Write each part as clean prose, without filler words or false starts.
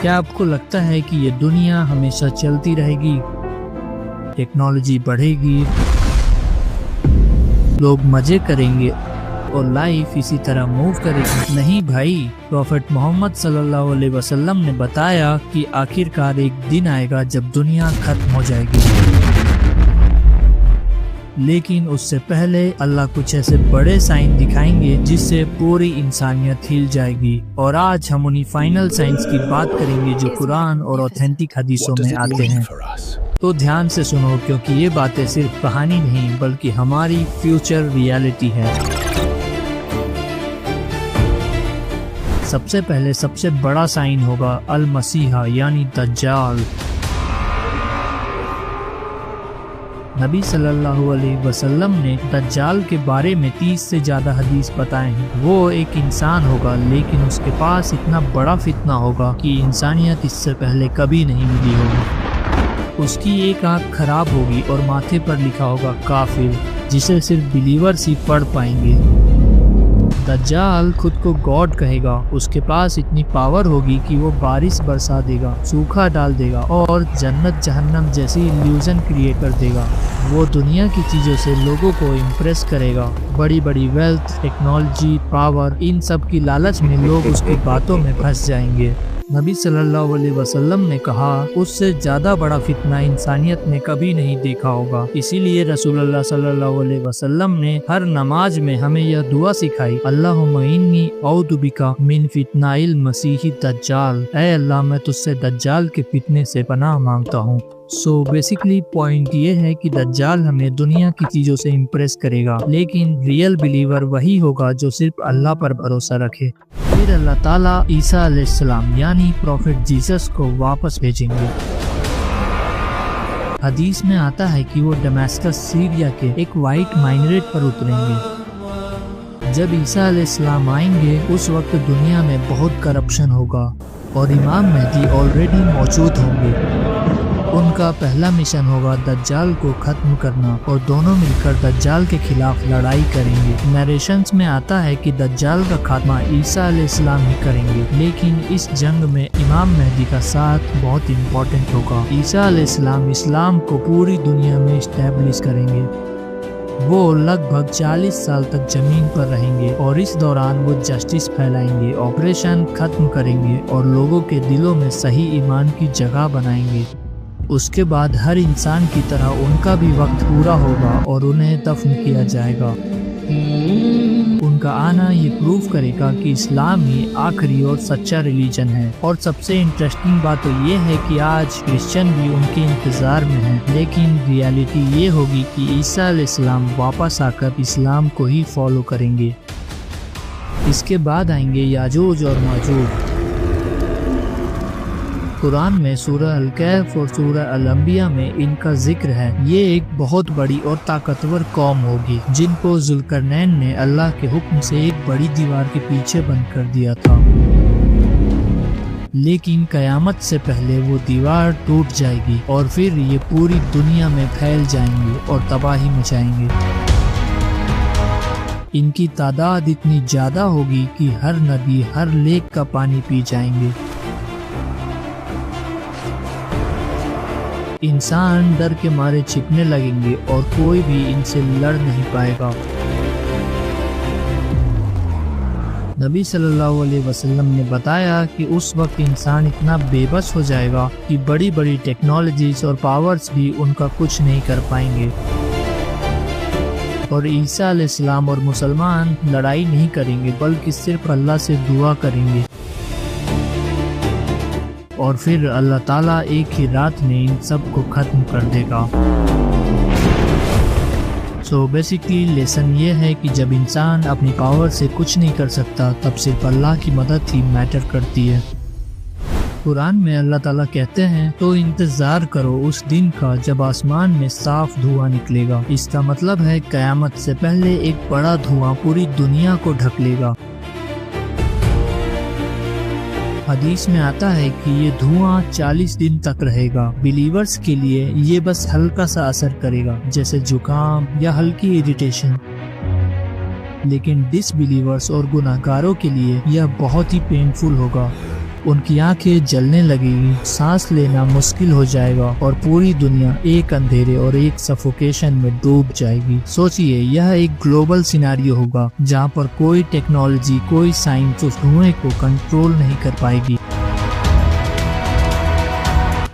کیا آپ کو لگتا ہے کہ یہ دنیا ہمیشہ چلتی رہے گی؟ ٹیکنالوجی بڑھے گی، لوگ مزے کریں گے اور لائف اسی طرح موو کرے گی؟ نہیں بھائی، پروفٹ محمد صلی اللہ علیہ وسلم نے بتایا کہ آخرکار ایک دن آئے گا جب دنیا ختم ہو جائے گی، لیکن اس سے پہلے اللہ کچھ ایسے بڑے سائن دکھائیں گے جس سے پوری انسانیت ہل جائے گی۔ اور آج ہم انہی فائنل سائنس کی بات کریں گے جو قرآن اور اوتھینٹک حدیثوں میں آتے ہیں۔ تو دھیان سے سنو، کیونکہ یہ باتیں صرف کہانی نہیں بلکہ ہماری فیوچر ریالٹی ہے۔ سب سے پہلے سب سے بڑا سائن ہوگا المسیح یعنی دجال۔ نبی صلی اللہ علیہ وسلم نے دجال کے بارے میں 30 سے زیادہ حدیث بتائے ہیں۔ وہ ایک انسان ہوگا لیکن اس کے پاس اتنا بڑا فتنہ ہوگا کہ انسانیت اس سے پہلے کبھی نہیں ملی ہوگی۔ اس کی ایک آنکھ خراب ہوگی اور ماتھے پر لکھا ہوگا کافر، جسے صرف بلیورز ہی پڑھ پائیں گے۔ دجال خود کو گاڈ کہے گا، اس کے پاس اتنی پاور ہوگی کہ وہ بارش برسا دے گا، سوکھا ڈال دے گا اور جنت جہنم جیسی ایلیوژن کریٹ کر دے گا۔ وہ دنیا کی چیزوں سے لوگوں کو امپریس کرے گا، بڑی بڑی ویلتھ، ٹیکنالوجی، پاور، ان سب کی لالچ میں لوگ اس کی باتوں میں پھنس جائیں گے۔ نبی صلی اللہ علیہ وسلم نے کہا اس سے زیادہ بڑا فتنہ انسانیت نے کبھی نہیں دیکھا ہوگا۔ اسی لیے رسول اللہ صلی اللہ علیہ وسلم نے ہر نماز میں ہمیں یہ دعا سکھائی، اللہم انی اعوذ بک من فتنہ المسیح الدجال، اے اللہ میں تجھ سے دجال کے فتنے سے پناہ مانگتا ہوں۔ سو بیسیکلی پوائنٹ یہ ہے کہ دجال ہمیں دنیا کی چیزوں سے امپریس کرے گا، لیکن ریئل بلیور وہی ہوگا جو صرف اللہ پر بھروسہ رکھے۔ پھر اللہ تعالیٰ عیسیٰ علیہ السلام یعنی پروفٹ جیسس کو واپس بھیجیں گے۔ حدیث میں آتا ہے کہ وہ ڈمیسکس سیریا کے ایک وائٹ مائنریٹ پر اتریں گے۔ جب عیسیٰ علیہ السلام آئیں گے اس وقت دنیا میں بہت کرپشن ہوگا اور امام مہدی آلریڈی موجود ہوں گے۔ ان کا پہلا مشن ہوگا دجال کو ختم کرنا اور دونوں مل کر دجال کے خلاف لڑائی کریں گے۔ نیریشنز میں آتا ہے کہ دجال کا خاتمہ عیسیٰ علیہ السلام ہی کریں گے، لیکن اس جنگ میں امام مہدی کا ساتھ بہت امپورٹنٹ ہوگا۔ عیسیٰ علیہ السلام اسلام کو پوری دنیا میں اسٹیبلش کریں گے۔ وہ لگ بھگ 40 سال تک زمین پر رہیں گے اور اس دوران وہ جسٹس پھیلائیں گے، آپریشن ختم کریں گے اور لوگوں کے دلوں میں صحیح ایمان کی جگہ بنائیں گے۔ اس کے بعد ہر انسان کی طرح ان کا بھی وقت پورا ہوگا اور انہیں دفن کیا جائے گا۔ ان کا آنا یہ پروف کرے گا کہ اسلام ہی آخری اور سچا ریلیجن ہے۔ اور سب سے انٹرسٹنگ بات تو یہ ہے کہ آج کرسچن بھی ان کے انتظار میں ہیں، لیکن ریالٹی یہ ہوگی کہ عیسیٰ علیہ السلام واپس آ کر اسلام کو ہی فالو کریں گے۔ اس کے بعد آئیں گے یاجوج اور ماجوج۔ قرآن میں سورہ الکہف اور سورہ الانبیاء میں ان کا ذکر ہے۔ یہ ایک بہت بڑی اور طاقتور قوم ہوگی جن کو ذوالقرنین نے اللہ کے حکم سے ایک بڑی دیوار کے پیچھے بند کر دیا تھا، لیکن قیامت سے پہلے وہ دیوار ٹوٹ جائے گی اور پھر یہ پوری دنیا میں پھیل جائیں گے اور تباہی مچائیں گے۔ ان کی تعداد اتنی زیادہ ہوگی کہ ہر ندی، ہر لیک کا پانی پی جائیں گے۔ انسان ڈر کے مارے چھپنے لگیں گے اور کوئی بھی ان سے لڑ نہیں پائے گا۔ نبی صلی اللہ علیہ وسلم نے بتایا کہ اس وقت انسان اتنا بے بس ہو جائے گا کہ بڑی بڑی ٹیکنالوجیز اور پاورز بھی ان کا کچھ نہیں کر پائیں گے، اور عیسیٰ علیہ السلام اور مسلمان لڑائی نہیں کریں گے بلکہ صرف اللہ سے دعا کریں گے، اور پھر اللہ تعالیٰ ایک ہی رات میں ان سب کو ختم کر دے گا۔ سو بیسیکلی لیسن یہ ہے کہ جب انسان اپنی پاور سے کچھ نہیں کر سکتا تب صرف اللہ کی مدد ہی میٹر کرتی ہے۔ قرآن میں اللہ تعالیٰ کہتے ہیں تو انتظار کرو اس دن کا جب آسمان میں صاف دھواں نکلے گا۔ اس کا مطلب ہے قیامت سے پہلے ایک بڑا دھواں پوری دنیا کو ڈھک لے گا۔ حدیث میں آتا ہے کہ یہ دھواں 40 دن تک رہے گا۔ بلیورز کے لیے یہ بس ہلکا سا اثر کرے گا جیسے زکام یا ہلکی ایریٹیشن، لیکن ڈس بلیورز اور گناہگاروں کے لیے یہ بہت ہی پینفل ہوگا۔ ان کی آنکھیں جلنے لگے گی، سانس لینا مشکل ہو جائے گا اور پوری دنیا ایک اندھیرے اور ایک سفوکیشن میں ڈوب جائے گی۔ سوچئے یہ ایک گلوبل سیناریو ہوگا جہاں پر کوئی ٹیکنالوجی، کوئی سائنس اس دھوئیں کو کنٹرول نہیں کر پائے گی۔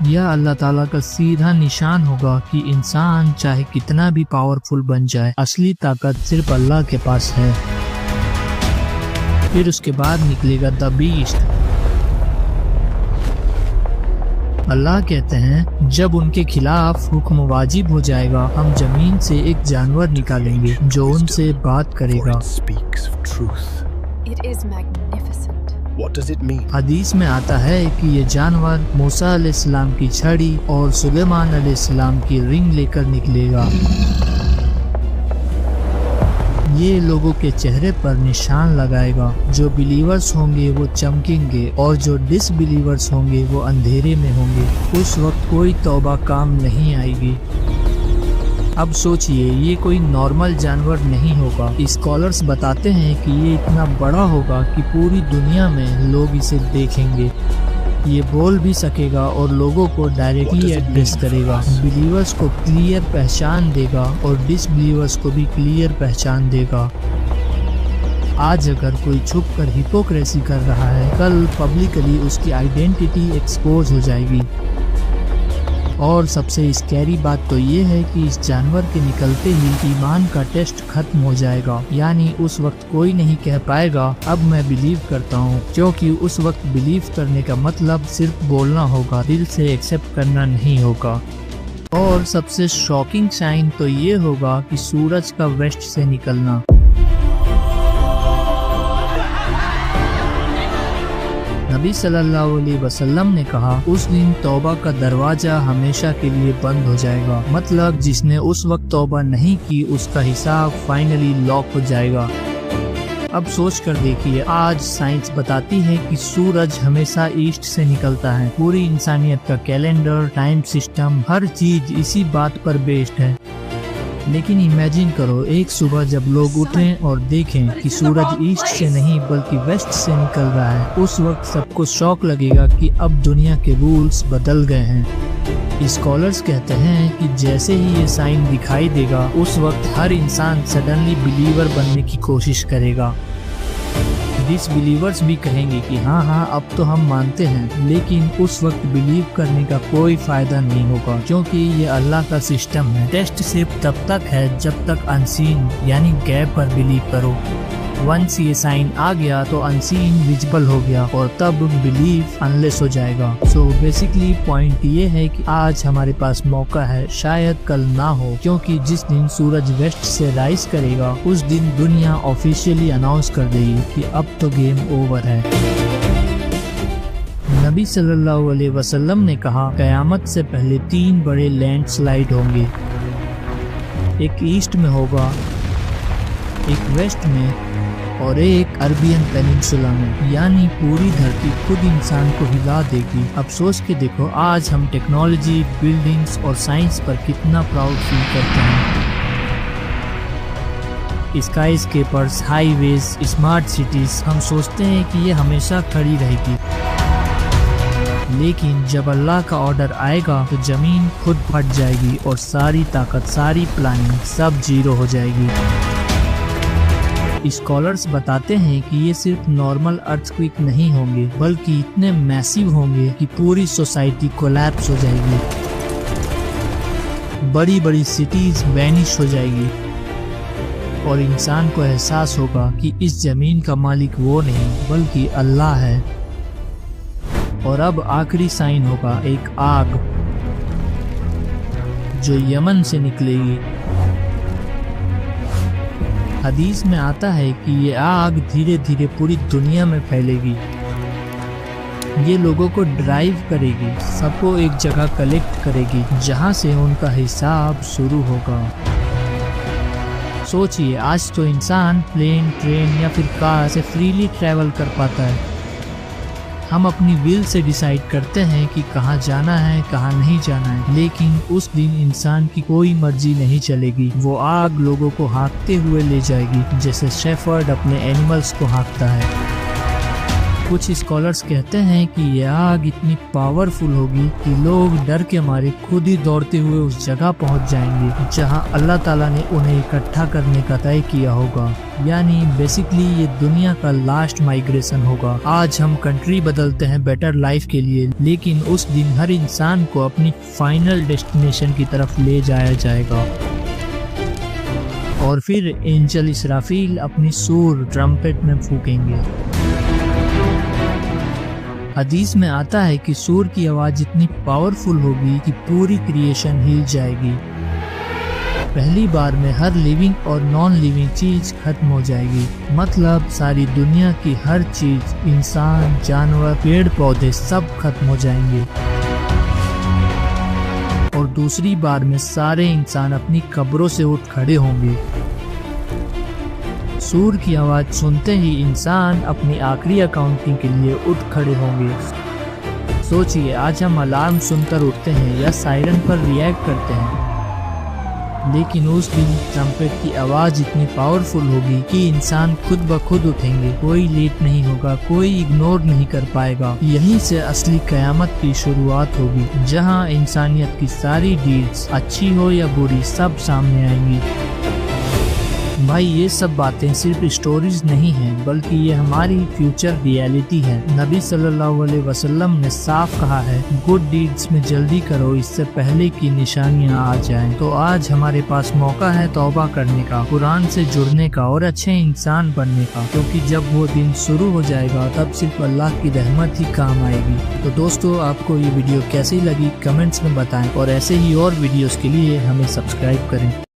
یہ اللہ تعالیٰ کا سیدھا نشان ہوگا کہ انسان چاہے کتنا بھی پاورفل بن جائے، اصلی طاقت صرف اللہ کے پاس ہے۔ پھر اس کے بعد نکلے گا دی بیسٹ۔ اللہ کہتے ہیں جب ان کے خلاف حکم واجب ہو جائے گا، ہم زمین سے ایک جانور نکالیں گے جو ان سے بات کرے گا۔ حدیث میں آتا ہے کہ یہ جانور موسیٰ علیہ السلام کی چھڑی اور سلیمان علیہ السلام کی رنگ لے کر نکلے گا۔ یہ لوگوں کے چہرے پر نشان لگائے گا، جو بلیورز ہوں گے وہ چمکیں گے اور جو ڈس بلیورز ہوں گے وہ اندھیرے میں ہوں گے۔ اس وقت کوئی توبہ کام نہیں آئے گی۔ اب سوچئے یہ کوئی نارمل جانور نہیں ہوگا۔ اسکالرز بتاتے ہیں کہ یہ اتنا بڑا ہوگا کہ پوری دنیا میں لوگ اسے دیکھیں گے۔ یہ بول بھی سکے گا اور لوگوں کو ڈائریکٹلی ایڈریس کرے گا، بلیورز کو کلیئر پہچان دے گا اور ڈس بلیورز کو بھی کلیئر پہچان دے گا۔ آج اگر کوئی چھپ کر ہپوکریسی کر رہا ہے، کل پبلکلی اس کی آئیڈینٹی ایکسپوز ہو جائے گی۔ اور سب سے اسکیری بات تو یہ ہے کہ اس جانور کے نکلتے ہی ایمان کا ٹیسٹ ختم ہو جائے گا، یعنی اس وقت کوئی نہیں کہہ پائے گا اب میں بلیو کرتا ہوں، کیونکہ اس وقت بلیو کرنے کا مطلب صرف بولنا ہوگا، دل سے ایکسیپٹ کرنا نہیں ہوگا۔ اور سب سے شاکنگ سائن تو یہ ہوگا کہ سورج کا ویسٹ سے نکلنا۔ نبی صلی اللہ علیہ وسلم نے کہا اس دن توبہ کا دروازہ ہمیشہ کے لیے بند ہو جائے گا، مطلب جس نے اس وقت توبہ نہیں کی اس کا حساب فائنلی لاک ہو جائے گا۔ اب سوچ کر دیکھیے، آج سائنس بتاتی ہے کہ سورج ہمیشہ ایسٹ سے نکلتا ہے، پوری انسانیت کا کیلنڈر، ٹائم سسٹم، ہر چیز اسی بات پر بیسڈ ہے۔ لیکن امیجن کرو ایک صبح جب لوگ اٹھیں اور دیکھیں کہ سورج ایسٹ سے نہیں بلکہ ویسٹ سے نکل رہا ہے، اس وقت سب کو شوق لگے گا کہ اب دنیا کے رولز بدل گئے ہیں۔ اسکالرز کہتے ہیں کہ جیسے ہی یہ سائن دکھائی دے گا اس وقت ہر انسان سڈنلی بلیور بننے کی کوشش کرے گا۔ ڈس بلیورز بھی کہیں گے کہ ہاں اب تو ہم مانتے ہیں، لیکن اس وقت بلیو کرنے کا کوئی فائدہ نہیں ہوگا، کیونکہ یہ اللہ کا سسٹم ہے۔ ٹیسٹ صرف تب تک ہے جب تک انسین یعنی غیب پر بلیو کرو۔ ونس یہ سائن آ گیا تو انسین ویزیبل ہو گیا اور تب بلیف انلیس ہو جائے گا۔ سو بیسیکلی پوائنٹ یہ ہے کہ آج ہمارے پاس موقع ہے، شاید کل نہ ہو، کیونکہ جس دن سورج ویسٹ سے رائز کرے گا اس دن دنیا آفیشیلی اناؤنس کر دے گی کہ اب تو گیم اوور ہے۔ نبی صلی اللہ علیہ وسلم نے کہا قیامت سے پہلے 3 بڑے لینڈ سلائیڈ ہوں گے، ایک ایسٹ میں ہوگا، ایک ویسٹ میں اور ایک عربین پیننسولا میں، یعنی پوری دھرتی خود انسان کو ہلا دے گی۔ اب سوچ کے دیکھو آج ہم ٹیکنالوجی، بلڈنگز اور سائنس پر کتنا پراؤڈ فیل کرتے ہیں۔ اسکائی اسکیپرز، ہائی ویز، اسمارٹ سٹیز، ہم سوچتے ہیں کہ یہ ہمیشہ کھڑی رہے گی، لیکن جب اللہ کا آرڈر آئے گا تو زمین خود پھٹ جائے گی اور ساری طاقت، ساری پلاننگ سب زیرو ہو جائے گی۔ اسکالرز بتاتے ہیں کہ یہ صرف نارمل ارتھکویک نہیں ہوں گے، بلکہ اتنے میسیو ہوں گے کہ پوری سوسائٹی کولیپس ہو جائے گی، بڑی بڑی سٹیز وینش ہو جائے گی اور انسان کو احساس ہوگا کہ اس زمین کا مالک وہ نہیں بلکہ اللہ ہے۔ اور اب آخری سائن ہوگا ایک آگ جو یمن سے نکلے گی۔ حدیث میں آتا ہے کہ یہ آگ دھیرے دھیرے پوری دنیا میں پھیلے گی، یہ لوگوں کو ڈرائیو کرے گی، سب کو ایک جگہ کلیکٹ کرے گی جہاں سے ان کا حساب شروع ہوگا۔ سوچئے آج تو انسان پلین، ٹرین یا پھر کار سے فریلی ٹریول کر پاتا ہے، ہم اپنی ویل سے ڈیسائیڈ کرتے ہیں کہ کہاں جانا ہے کہاں نہیں جانا ہے، لیکن اس دن انسان کی کوئی مرضی نہیں چلے گی، وہ آگ لوگوں کو ہانکتے ہوئے لے جائے گی جیسے شیفرڈ اپنے اینیملز کو ہانکتا ہے۔ کچھ اسکالرز کہتے ہیں کہ یہ آگ اتنی پاورفل ہوگی کہ لوگ ڈر کے مارے خود ہی دوڑتے ہوئے اس جگہ پہنچ جائیں گے جہاں اللہ تعالیٰ نے انہیں اکٹھا کرنے کا طے کیا ہوگا، یعنی بیسیکلی یہ دنیا کا لاسٹ مائگریشن ہوگا۔ آج ہم کنٹری بدلتے ہیں بیٹر لائف کے لیے، لیکن اس دن ہر انسان کو اپنی فائنل ڈیسٹینیشن کی طرف لے جایا جائے گا، اور پھر اینجل اسرافیل اپنی سور ٹرمپٹ میں پھونکیں گے۔ حدیث میں آتا ہے کہ سور کی آواز اتنی پاورفل ہوگی کہ پوری کریشن ہل جائے گی۔ پہلی بار میں ہر لیونگ اور نان لیونگ چیز ختم ہو جائے گی، مطلب ساری دنیا کی ہر چیز، انسان، جانور، پیڑ پودے سب ختم ہو جائیں گے۔ اور دوسری بار میں سارے انسان اپنی قبروں سے اٹھ کھڑے ہوں گے۔ سور کی آواز سنتے ہی انسان اپنی آخری اکاؤنٹنگ کے لیے اٹھ کھڑے ہوں گے۔ سوچئے، آج ہم الارم سن کر اٹھتے ہیں یا سائرن پر ریئیکٹ کرتے ہیں، لیکن اس دن ٹرمپٹ کی آواز اتنی پاورفل ہوگی کہ انسان خود بخود اٹھیں گے، کوئی لیٹ نہیں ہوگا، کوئی اگنور نہیں کر پائے گا۔ یہیں سے اصلی قیامت کی شروعات ہوگی، جہاں انسانیت کی ساری ڈیڈز، اچھی ہو یا بری، سب سامنے آئیں گی۔ بھائی، یہ سب باتیں صرف اسٹوریز نہیں ہیں، بلکہ یہ ہماری فیوچر ریئلٹی ہے۔ نبی صلی اللہ علیہ وسلم نے صاف کہا ہے، گڈ ڈیڈز میں جلدی کرو اس سے پہلے کی نشانیاں آ جائیں۔ تو آج ہمارے پاس موقع ہے توبہ کرنے کا، قرآن سے جڑنے کا اور اچھے انسان بننے کا، کیونکہ جب وہ دن شروع ہو جائے گا تب صرف اللہ کی رحمت ہی کام آئے گی۔ تو دوستو، آپ کو یہ ویڈیو کیسی لگی کمنٹس میں بتائیں، اور ایسے ہی اور ویڈیوز کے لیے ہمیں سبسکرائب کریں۔